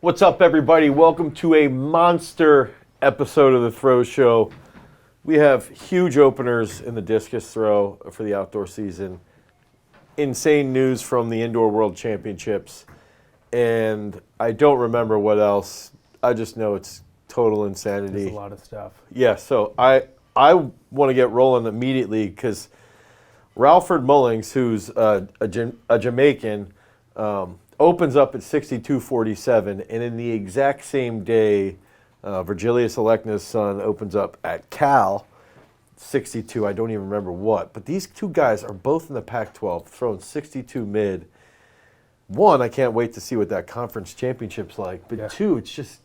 What's up, everybody? Welcome to a monster episode of the Throw Show. We have huge openers in the discus throw for the outdoor season. Insane news from the Indoor World Championships. And I don't remember what else. I just know it's total insanity. There's a lot of stuff. Yeah, so I want to get rolling immediately because Ralford Mullings, who's a Jamaican, opens up at 62.47, and in the exact same day, Virgilius Alekna's son opens up at Cal, 62. I don't even remember what. But these two guys are both in the Pac-12, throwing 62 mid. One, I can't wait to see what that conference championship's like. But two, it's just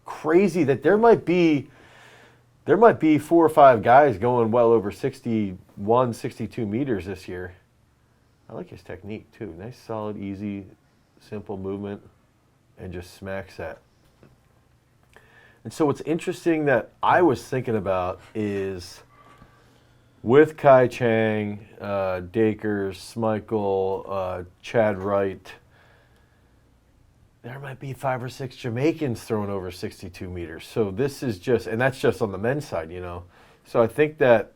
crazy that there might be 4 or 5 guys going well over 61, 62 meters this year. I like his technique, too. Nice, solid, easy, simple movement, and just smacks that. And so what's interesting that I was thinking about is with Kai Chang, Dakers, Schmeichel, Chad Wright, there might be 5 or 6 Jamaicans throwing over 62 meters. So this is just, and that's just on the men's side, you know. So I think that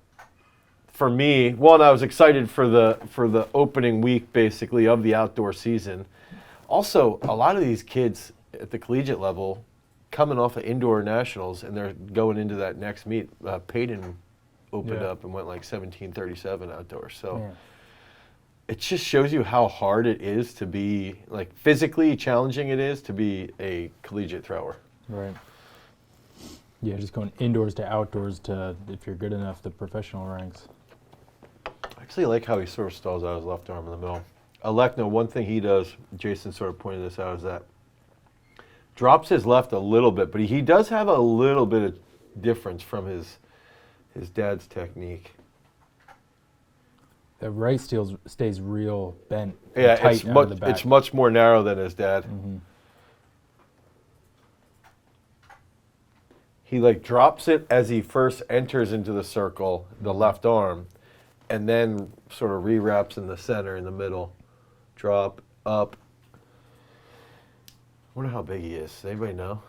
for me, one, I was excited for the opening week basically of the outdoor season. Also, a lot of these kids at the collegiate level coming off of indoor nationals, and they're going into that next meet. Peyton opened up and went like 17:37 outdoors. So it just shows you how hard it is to be, like physically challenging it is to be a collegiate thrower. Right. Yeah, just going indoors to outdoors to, if you're good enough, the professional ranks. I actually like how he sort of stalls out his left arm in the middle. Alekna, one thing he does, Jason sort of pointed this out, is that drops his left a little bit, but he does have a little bit of difference from his dad's technique. The right stays real bent. Yeah, tight out of the back. It's much more narrow than his dad. Mm-hmm. He like drops it as he first enters into the circle, the left arm, and then sort of rewraps in the center, in the middle. Drop, up. I wonder how big he is. Does anybody know?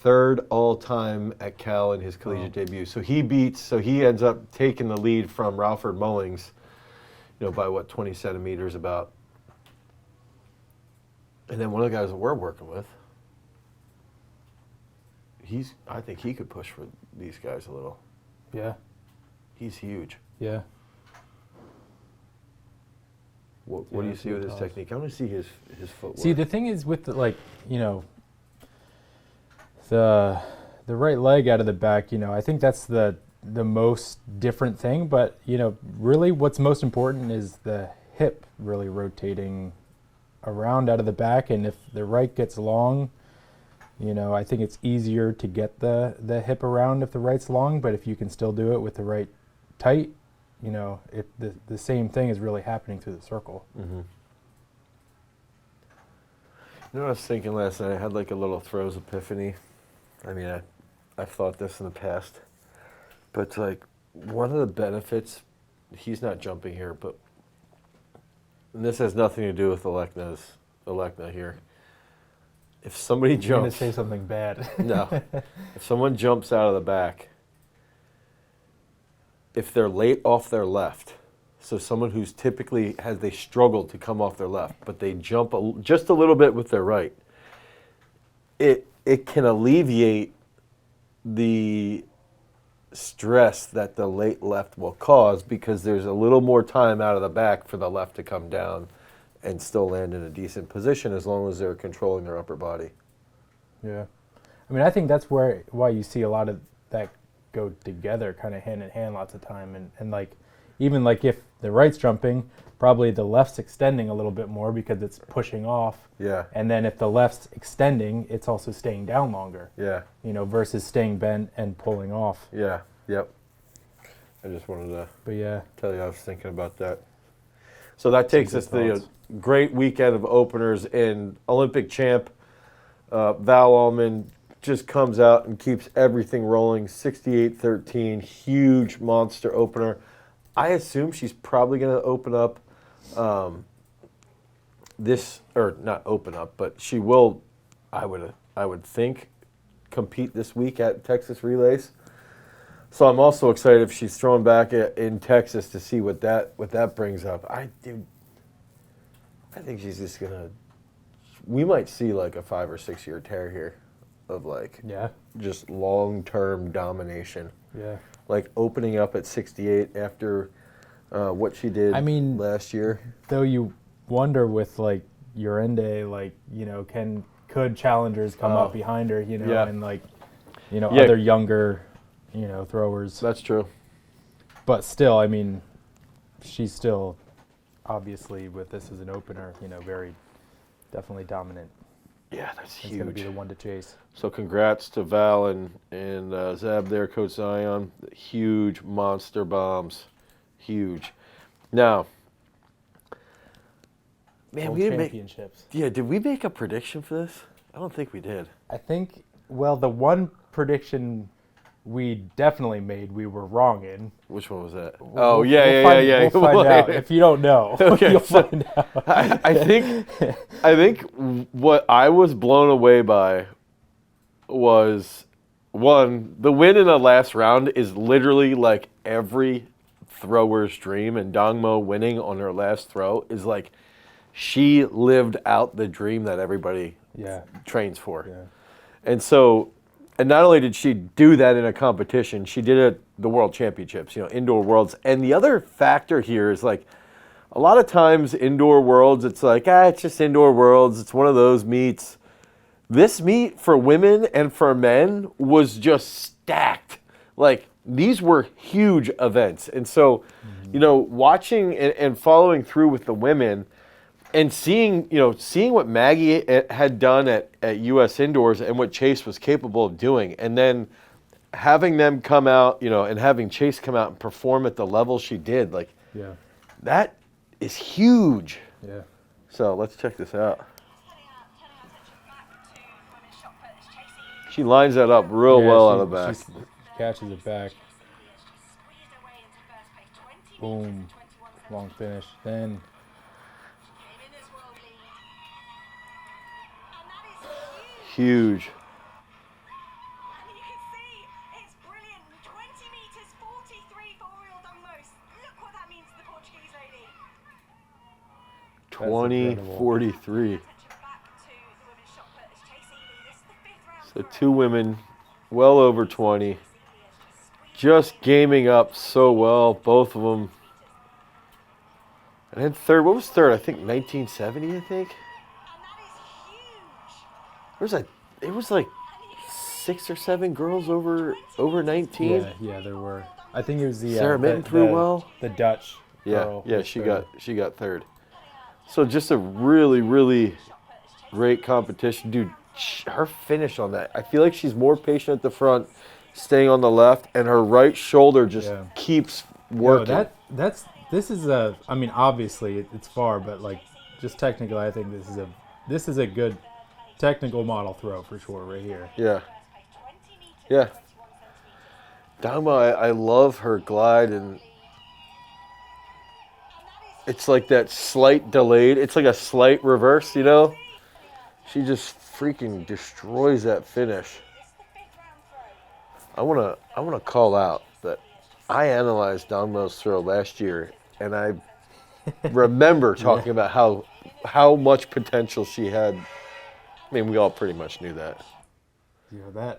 3rd all-time at Cal in his collegiate debut. So he ends up taking the lead from Ralford Mullings, by what, 20 centimeters about. And then one of the guys that we're working with, I think he could push for these guys a little. Yeah. He's huge. Yeah. What do you see with his technique? I want to see his footwork. See, the thing is with the right leg out of the back, I think that's the most different thing. But, really what's most important is the hip really rotating around out of the back. And if the right gets long, I think it's easier to get the hip around if the right's long. But if you can still do it with the right tight, if the same thing is really happening through the circle. Mm-hmm. What I was thinking last night? I had like a little throws epiphany. I mean, I've thought this in the past, but it's like one of the benefits, he's not jumping here, but and this has nothing to do with Alekna here. If somebody jumps... You're going to say something bad. No. If someone jumps out of the back, if they're late off their left, so someone who's typically they struggle to come off their left, but they jump just a little bit with their right, it can alleviate the stress that the late left will cause because there's a little more time out of the back for the left to come down and still land in a decent position as long as they're controlling their upper body. Yeah. I mean, I think that's why you see a lot of that go together kind of hand in hand lots of time. And like, even like if the right's jumping, probably the left's extending a little bit more because it's pushing off. Yeah. And then if the left's extending, it's also staying down longer. Yeah. Versus staying bent and pulling off. Yeah. Yep. I just wanted to tell you I was thinking about that. So that takes us to a great weekend of openers, and Olympic champ Val Allman just comes out and keeps everything rolling. 68-13, huge monster opener. I assume she's probably going to open up not open up, but she will, I would think, compete this week at Texas Relays. So I'm also excited if she's thrown back in Texas to see what that brings up. I think she's just gonna. We might see like a 5 or 6 year tear here, of like just long-term domination. Yeah. Like opening up at 68 after what she did last year. Though you wonder with like Urende, like, you know, could challengers come up behind her, you know, and like, you know, other younger, you know, throwers. That's true. But still, I mean, she's still obviously, with this as an opener, you know, very definitely dominant. Yeah, that's huge. It's going to be the one to chase. So congrats to Val and Zab there, Coach Zion. Huge monster bombs. Huge. Now, man, World we didn't championships. did we make a prediction for this? I don't think we did. I think, well, the one prediction we definitely made, we were wrong in. Which one was that? We'll find out. If you don't know, okay, you'll find out. I think what I was blown away by was, one, the win in the last round is literally like every thrower's dream, and Dongmo winning on her last throw is like she lived out the dream that everybody trains for. Yeah. And so, and not only did she do that in a competition, she did it at the World Championships, you know, Indoor Worlds. And the other factor here is like, a lot of times Indoor Worlds, it's like, it's just Indoor Worlds. It's one of those meets. This meet for women and for men was just stacked. Like, these were huge events. And so, you know, watching and following through with the women, and seeing what Maggie had done at U.S. Indoors and what Chase was capable of doing, and then having them come out, you know, and having Chase come out and perform at the level she did, like, that is huge. Yeah. So let's check this out. She lines that up real well out of the back. She catches it back. Boom. Long finish. Then. Huge. And you can see it's brilliant. 20 meters, 43 for Auriol Dongmo. Look what that means to the Portuguese lady. 20:43. So two women, well over 20, just gaming up so well, both of them. And then third, what was third? I think 1970, I think. It was like 6 or 7 girls over 19. Yeah, there were. I think it was the Sarah Mitten threw well. The Dutch girl. Yeah, she got third. So just a really, really great competition, dude. Her finish on that, I feel like she's more patient at the front, staying on the left, and her right shoulder just keeps working. This is a. I mean, obviously it's far, but like just technically, I think this is a good technical model throw for sure right here. Yeah. Dongmo, I love her glide, and it's like that slight delayed. It's like a slight reverse, you know? She just freaking destroys that finish. I wanna call out that I analyzed Dongmo's throw last year, and I remember talking about how much potential she had. I mean, we all pretty much knew that. Yeah,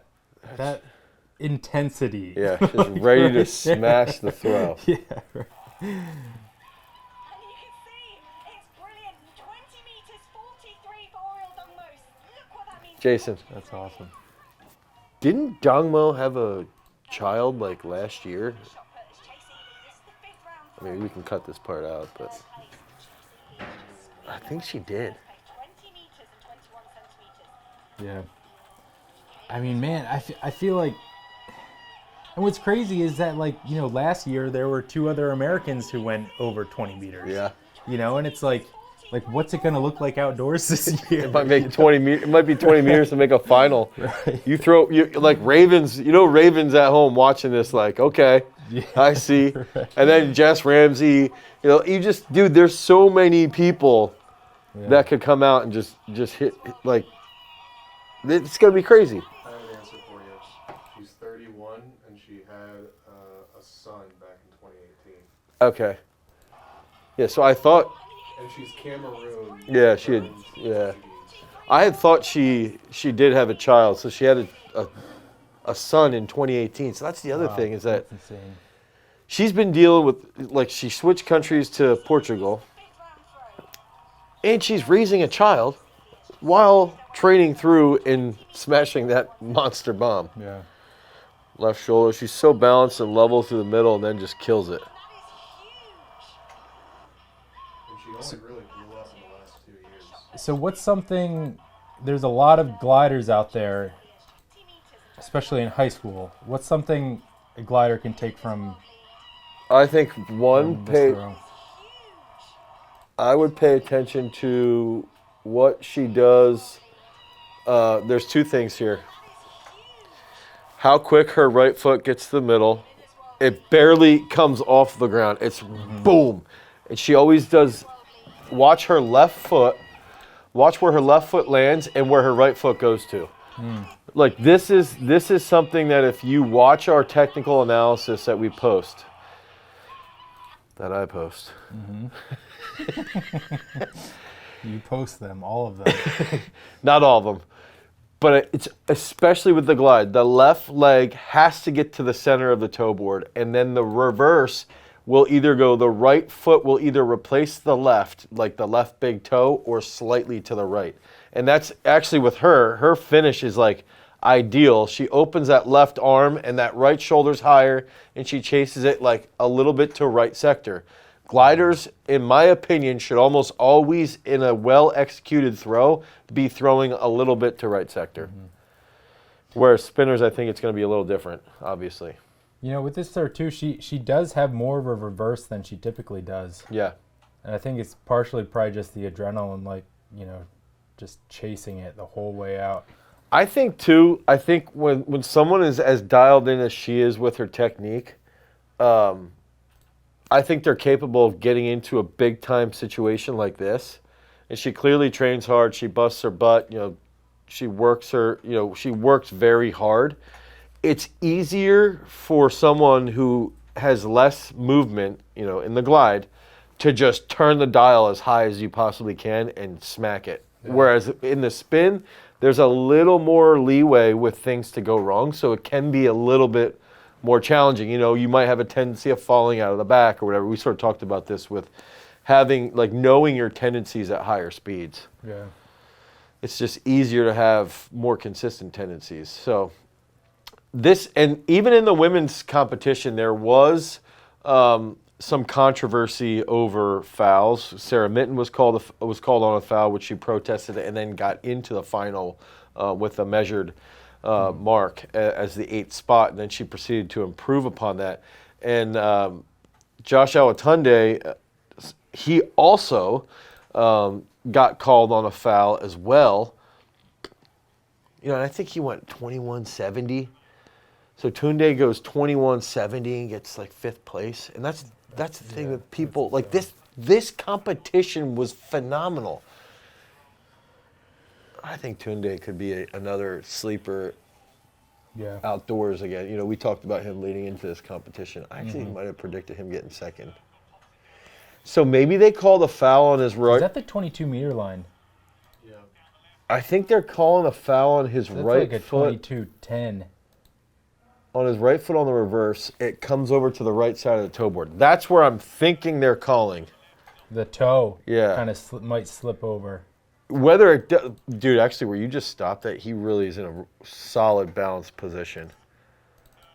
that intensity. Yeah, just ready to smash the throw. Yeah. Right. And you can see it's brilliant. 20 meters, 43 for Auriol Dongmo. Look what that means. Jason, That's awesome. didn't Dongmo have a child like last year? I mean, we can cut this part out, but I think she did. 20 meters and 21 centimeters. Yeah. I mean, man, I feel like, and what's crazy is that, like, you know, last year there were 2 other Americans who went over 20 meters. Yeah. You know, and it's like what's it gonna look like outdoors this year? It might make 20 meters. It might be 20 meters to make a final. Right. You like Ravens. You know, Ravens at home watching this, like, okay, I see. Right. And then Jess Ramsey. You know, dude. There's so many people that could come out and just hit like. It's going to be crazy. I have an answer for you. She's 31, and she had a son back in 2018. Okay. Yeah, so I thought, And she's Cameroon. yeah, she had, yeah. I had thought she did have a child, so she had a son in 2018. So that's the other thing is that That's insane. she's been dealing with, like, she switched countries to Portugal, and she's raising a child while training through and smashing that monster bomb. Yeah. Left shoulder. She's so balanced and level through the middle and then just kills it. And she only really blew up in the last 2 years. So what's something? There's a lot of gliders out there, especially in high school. What's something a glider can take from I think one, this throw? I would pay attention to what she does. There's two things here. How quick her right foot gets to the middle. It barely comes off the ground. It's boom. And she always does, watch her left foot, watch where her left foot lands and where her right foot goes to. Like this is something that if you watch our technical analysis that we post, that I post. You post them, all of them. Not all of them. But it's especially with the glide, the left leg has to get to the center of the toe board, and then the reverse will either go, the right foot will either replace the left, like the left big toe, or slightly to the right. And that's actually with her finish is like ideal. She opens that left arm and that right shoulder's higher, and she chases it like a little bit to right sector. Gliders, in my opinion, should almost always, in a well-executed throw, be throwing a little bit to right sector. Whereas spinners, I think it's going to be a little different, obviously. You know, with this throw too, she does have more of a reverse than she typically does. Yeah. And I think it's partially probably just the adrenaline, like, you know, just chasing it the whole way out. I think, too, when someone is as dialed in as she is with her technique, I think they're capable of getting into a big-time situation like this. And she clearly trains hard. She busts her butt. You know, she works very hard. It's easier for someone who has less movement, you know, in the glide, to just turn the dial as high as you possibly can and smack it. Yeah. Whereas in the spin, there's a little more leeway with things to go wrong, so it can be a little bit more challenging. You know, you might have a tendency of falling out of the back or whatever. We sort of talked about this with having, like, knowing your tendencies at higher speeds. Yeah. It's just easier to have more consistent tendencies. So this, and even in the women's competition, there was some controversy over fouls. Sarah Mitten was called on a foul, which she protested and then got into the final with a measured mark as the 8th spot, and then she proceeded to improve upon that. And Josh Awatunde, he also got called on a foul as well. You know, and I think he went 2170. So Tunde goes 2170 and gets like 5th place, and that's the thing that people like. This competition was phenomenal. I think Tunde could be another sleeper outdoors again. You know, we talked about him leading into this competition. I actually might have predicted him getting 2nd. So maybe they called a foul on his right. Is that the 22-meter line? Yeah. I think they're calling a foul on his right like a foot. 22-10. On his right foot on the reverse, it comes over to the right side of the toe board. That's where I'm thinking they're calling. The toe kind of might slip over. Whether it dude, actually, where you just stopped that, he really is in a solid balanced position.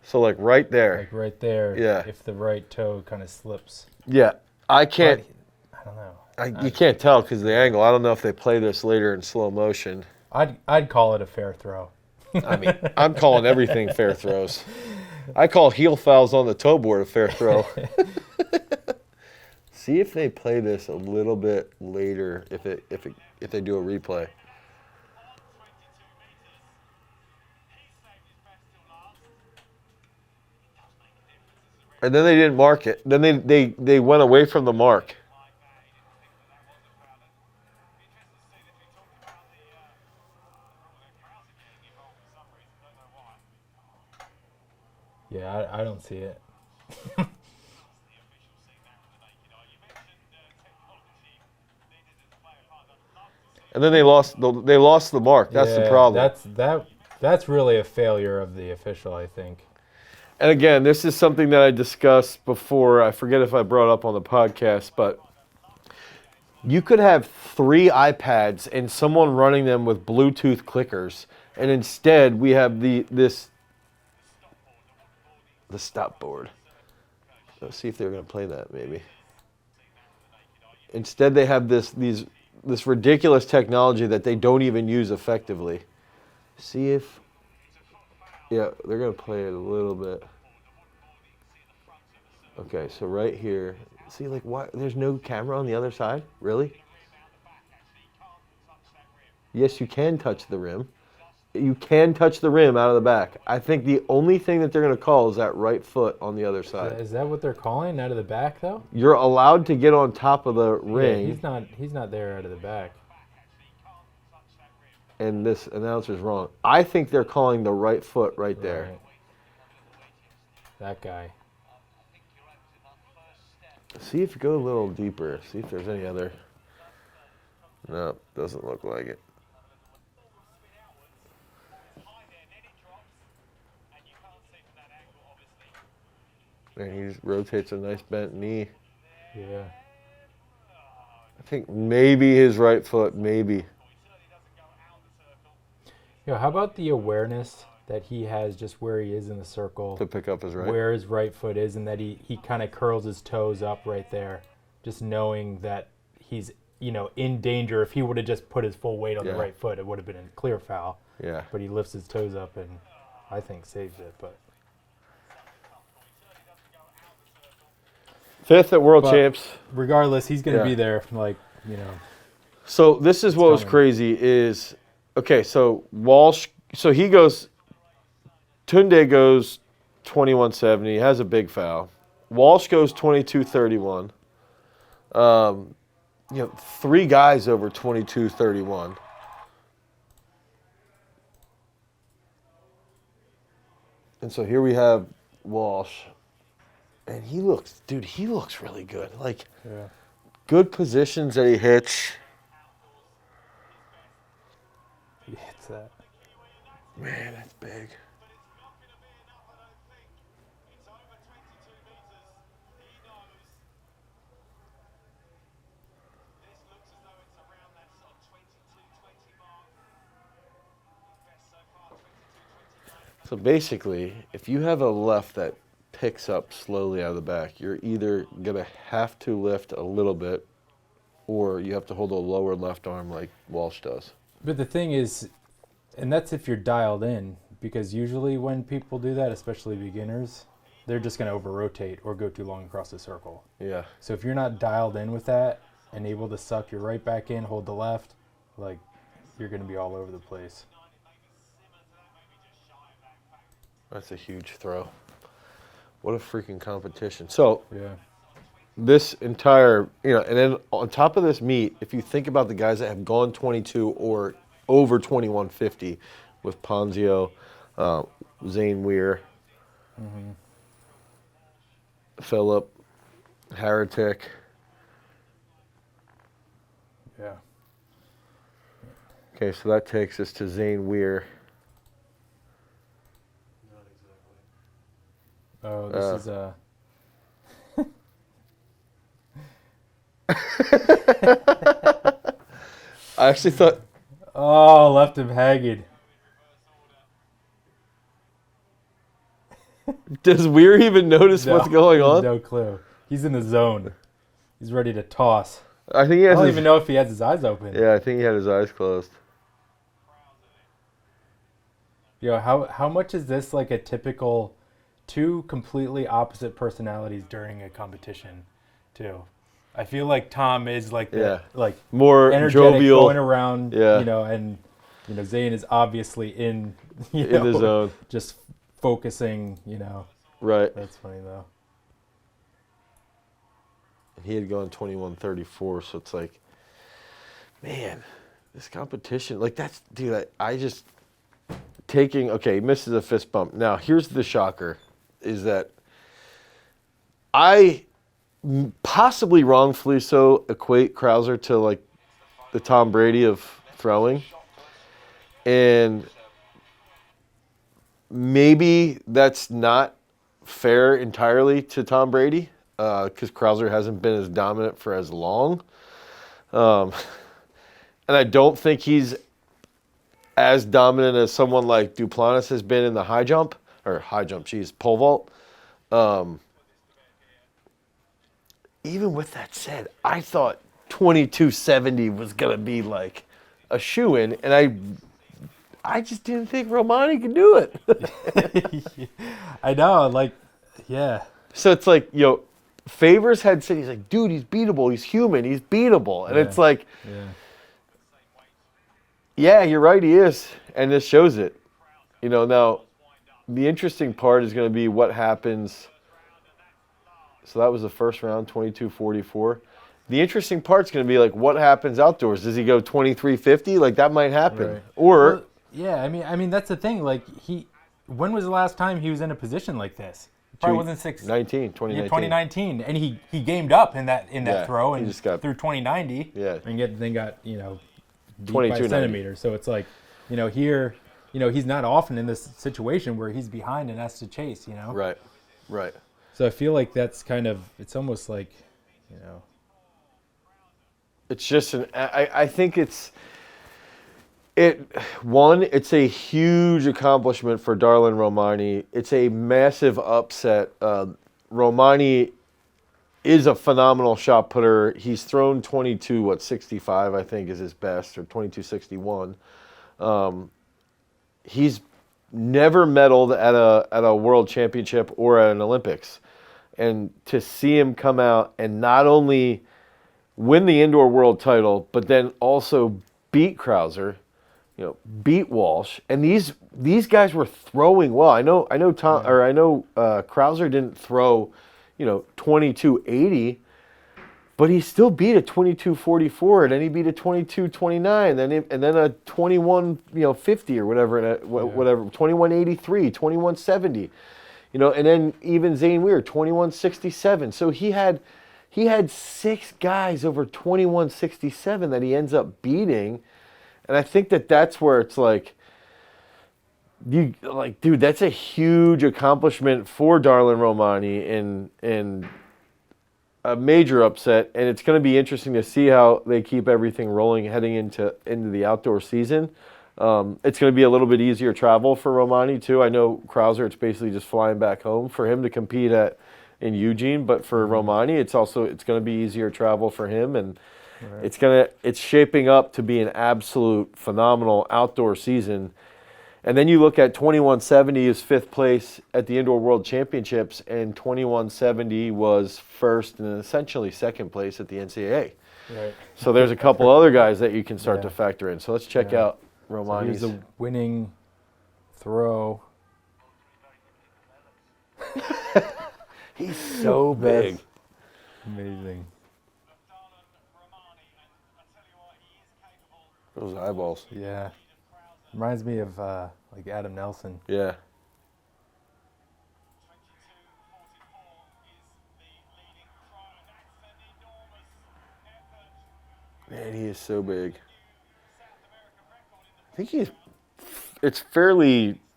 So, like, right there. Like right there. Yeah. If the right toe kind of slips. Yeah. I can't. I don't know. You can't tell because of the angle. I don't know if they play this later in slow motion. I'd call it a fair throw. I mean, I'm calling everything fair throws. I call heel fouls on the toe board a fair throw. See if they play this a little bit later, if they do a replay. And then they didn't mark it. Then they went away from the mark. Yeah, I don't see it. And then they lost the mark. That's the problem. That's really a failure of the official, I think. And again, this is something that I discussed before. I forget if I brought it up on the podcast, but you could have 3 iPads and someone running them with Bluetooth clickers, and instead we have the stop board. Let's see if they're going to play that maybe. Instead, they have this ridiculous technology that they don't even use effectively. See if, yeah, they're going to play it a little bit. Okay, so right here, see, like, why there's no camera on the other side? Really? Yes, you can touch the rim. You can touch the rim out of the back. I think the only thing that they're going to call is that right foot on the other side. Is that what they're calling out of the back, though? You're allowed to get on top of the ring. Yeah, he's not there out of the back. And this announcer's wrong. I think they're calling the right foot right there. Right. That guy. See if you go a little deeper. See if there's any other. No, doesn't look like it. And he just rotates a nice bent knee. Yeah. I think maybe his right foot, maybe. Yo, how about the awareness that he has just where he is in the circle, To pick up his right. where his right foot is, and that he kind of curls his toes up right there, just knowing that he's, in danger. If he would have just put his full weight on the Yeah. right foot, it would have been a clear foul. Yeah. But he lifts his toes up and I think saves it. But 5th at World But- Champs. regardless, he's going to Yeah. be there, So this is what was coming. crazy is, okay, so Walsh, so he goes, Tunde goes 21-70, has a big foul. Walsh goes 22-31. 3 guys over 22-31. And so here we have Walsh. And he looks really good. Like, yeah. good positions that he hits. He hits that. Man, that's big. So basically, if you have a left that picks up slowly out of the back, you're either going to have to lift a little bit or you have to hold a lower left arm like Walsh does. But the thing is, and that's if you're dialed in, because usually when people do that, especially beginners, they're just going to over-rotate or go too long across the circle. Yeah. So if you're not dialed in with that and able to suck your right back in, hold the left, like, you're going to be all over the place. That's a huge throw. What a freaking competition. So Yeah. this entire, and then on top of this meet, if you think about the guys that have gone 22 or over 2150 with Ponzio, Zane Weir, Phillip, Haratic. Yeah. Okay, so that takes us to Zane Weir. Oh, this is I actually thought, Oh, left him hanging. does Weir even notice what's going he has on? No clue. He's in the zone. He's ready to toss. I think he I has don't his, even know if he has his eyes open. Yeah, I think he had his eyes closed. Yo, how much is this like a typical 2 completely opposite personalities during a competition, too? I feel like Tom is like the More energetic, jovial going around, Yeah. and Zane is obviously in in the zone. just focusing, Right. That's funny though. He had gone 21-34, so it's like, man, this competition, like that's, dude, I just, he misses a fist bump. Now, here's the shocker. is that I possibly wrongfully so equate Crouser to like the Tom Brady of throwing. And maybe that's not fair entirely to Tom Brady because Crouser hasn't been as dominant for as long. And I don't think he's as dominant as someone like Duplantis has been in the pole vault. Even with that said, I thought 2270 was going to be like a shoo-in, and I just didn't think Romani could do it. I know, like, yeah. So it's like, Favors had said, he's like, dude, he's beatable. He's human. He's beatable. And it's like, yeah, you're right, he is. And this shows it. Now, the interesting part is going to be what happens. So that was the first round, 22-44. The interesting part's going to be like, what happens outdoors? Does he go 23-50? Like, that might happen. Right. Or... Well, yeah, I mean that's the thing. Like, when was the last time he was in a position like this? Probably wasn't 2019. 2019, and he gamed up in that throw and just got, through 2090. Yeah, and then got beat by a centimeter. So it's like here he's not often in this situation where he's behind and has to chase. Right. So I feel like that's it's almost like it's just I think it's a huge accomplishment for Darlan Romani. It's a massive upset. Romani is a phenomenal shot putter. He's thrown 65, I think, is his best, or 2261. He's never medaled at a world championship or at an Olympics. And to see him come out and not only win the indoor world title, but then also beat Crouser, beat Walsh, and these guys were throwing well. I know Crouser didn't throw, 2280, but he still beat a 2244, and then he beat a 2229, and then a 2150 or whatever, 2183, 2170, and then even Zane Weir 2167. So he had 6 guys over 2167 that he ends up beating. And I think that's where it's like, dude, that's a huge accomplishment for Darlan Romani and a major upset. And it's going to be interesting to see how they keep everything rolling heading into the outdoor season. It's going to be a little bit easier travel for Romani too. I know Crouser, it's basically just flying back home for him to compete in Eugene, but for Romani, it's going to be easier travel for him, and right. It's shaping up to be an absolute phenomenal outdoor season. And then you look at 2170 is 5th place at the Indoor World Championships, and 2170 was first and essentially 2nd place at the NCAA. Right. So there's a couple other guys that you can start to factor in. So let's check out Romani's. So here's the winning throw. He's so big. Amazing. Those eyeballs. Yeah. Reminds me of like Adam Nelson. Yeah. Man, he is so big. I think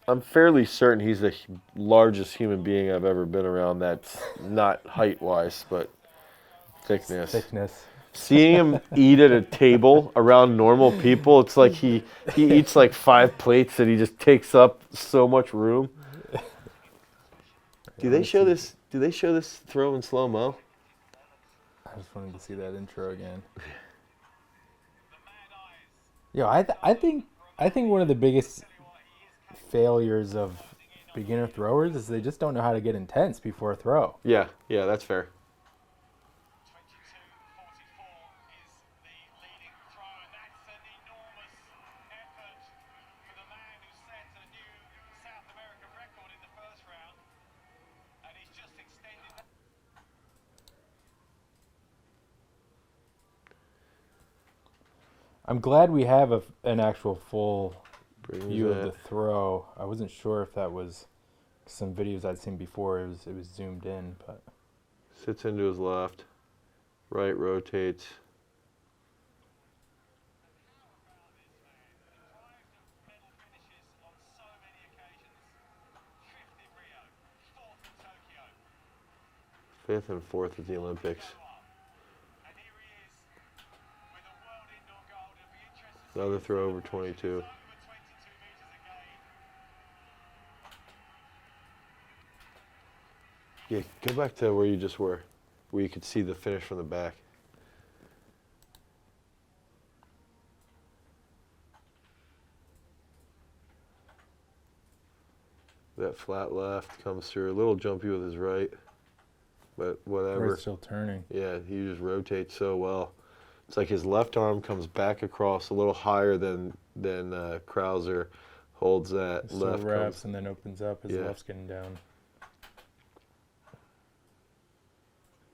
I'm fairly certain he's the largest human being I've ever been around that's not height-wise, but thickness. Seeing him eat at a table around normal people, it's like he eats like 5 plates and he just takes up so much room. Do they show this throw in slow-mo? I just wanted to see that intro again. I think one of the biggest failures of beginner throwers is they just don't know how to get intense before a throw. Yeah, that's fair. I'm glad we have an actual full view of the throw. I wasn't sure if that was some videos I'd seen before, it was zoomed in, but Sits into his left. Right rotates. Fifth and fourth at the Olympics. Another throw over 22. Yeah, go back to where you just were, where you could see the finish from the back. That flat left comes through, a little jumpy with his right, but whatever. we're still turning. Yeah, he just rotates so well. It's like his left arm comes back across a little higher than Crouser holds that. Still Left wraps comes. and then opens up. His Yeah. left's getting down.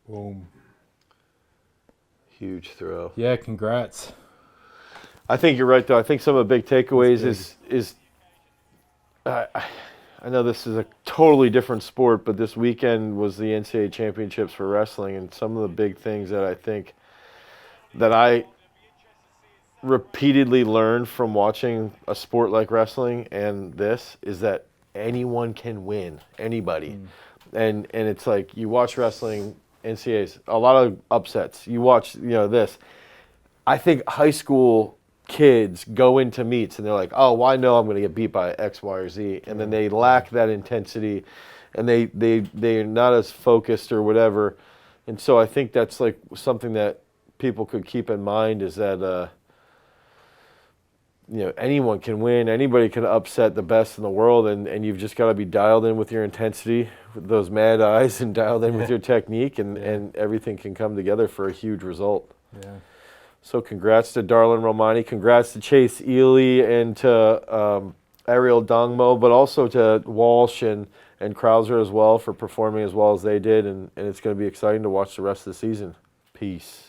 Boom. Huge throw. Yeah, congrats. I think you're right, though. I think some of the big takeaways is I know this is a totally different sport, but this weekend was the NCAA championships for wrestling, and some of the big things that I think that I repeatedly learned from watching a sport like wrestling and this is that anyone can win, anybody. And it's like you watch wrestling, NCAAs, a lot of upsets. You watch, this. I think high school kids go into meets and they're like, oh, well, I know I'm going to get beat by X, Y, or Z. And then they lack that intensity and they're not as focused or whatever. And so I think that's like something that people could keep in mind is that, anyone can win. Anybody can upset the best in the world. And you've just got to be dialed in with your intensity, with those mad eyes, and dialed in with your technique, and everything can come together for a huge result. Yeah. So congrats to Darlan Romani, congrats to Chase Ealey and to Auriol Dongmo, but also to Walsh and Crouser as well for performing as well as they did. And it's going to be exciting to watch the rest of the season. Peace.